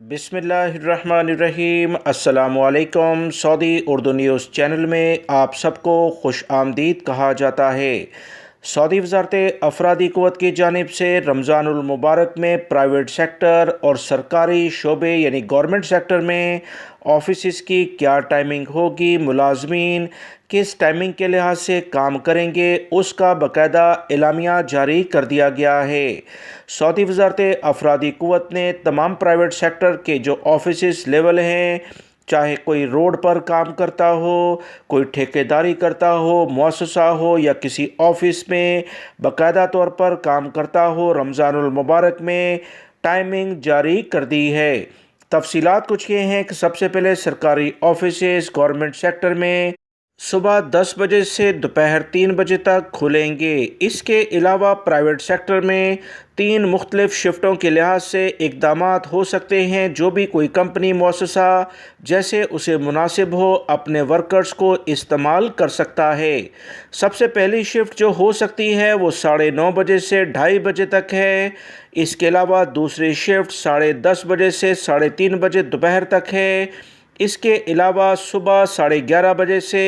बिस्मिल्लाहिर्रहमानिर्रहीम। अस्सलामुअलैकुम। Saudi Urdu news channel में आप सबको खुश आमदीद कहा जाता है। सऊदी वज़ारत अफरादी क़ुव्वत की जानिब से रमज़ानुल मुबारक में प्राइवेट सेक्टर और सरकारी शोबे यानी गवर्नमेंट सेक्टर में ऑफिस की क्या टाइमिंग होगी, मुलाजमीन किस टाइमिंग के लिहाज से काम करेंगे, उसका बाकायदा एलामिया जारी कर दिया गया है। सऊदी वज़ारत अफरादी क़ुव्वत ने तमाम प्राइवेट सेक्टर के जो ऑफिस लेवल हैं, चाहे कोई रोड पर काम करता हो, कोई ठेकेदारी करता हो, मुअस्ससा हो या किसी ऑफिस में बाकायदा तौर पर काम करता हो, रमज़ानुल मुबारक में टाइमिंग जारी कर दी है। तफसीलात कुछ ये हैं कि सबसे पहले सरकारी ऑफिसेज़ गवर्नमेंट सेक्टर में सुबह 10 बजे से दोपहर 3 बजे तक खुलेंगे। इसके अलावा प्राइवेट सेक्टर में 3 मुख्तलिफ शिफ्टों के लिहाज से इक़दामात हो सकते हैं। जो भी कोई कंपनी मुअस्ससा जैसे उसे मुनासिब हो अपने वर्कर्स को इस्तेमाल कर सकता है। सबसे पहली शिफ्ट जो हो सकती है वो 9:30 बजे से 2:30 बजे तक है। इसके अलावा दूसरी शिफ्ट 10:30 बजे से 3:30 बजे दोपहर तक है। इसके अलावा सुबह 11:30 बजे से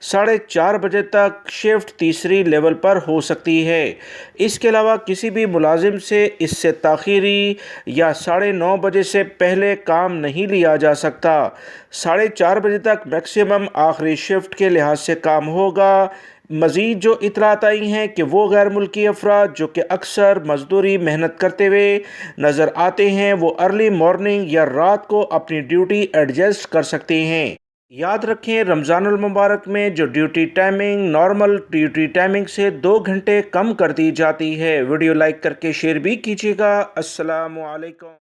4:30 बजे तक शिफ्ट तीसरी लेवल पर हो सकती है। इसके अलावा किसी भी मुलाजिम से इससे ताख़ीरी या 9:30 बजे से पहले काम नहीं लिया जा सकता। 4:30 बजे तक मैक्सिमम आखिरी शिफ्ट के लिहाज से काम होगा। मज़ीद जो इतलात आई हैं कि वो गैर मुल्की अफराद जो कि अक्सर मजदूरी मेहनत करते हुए नज़र आते हैं, वो अर्ली मॉर्निंग या रात को अपनी ड्यूटी एडजस्ट कर सकते हैं। याद रखें, रमज़ानुल मुबारक में जो duty timing normal duty timing से 2 घंटे कम कर दी जाती है। वीडियो लाइक करके शेयर भी कीजिएगा। अस्सलामु अलैकुम।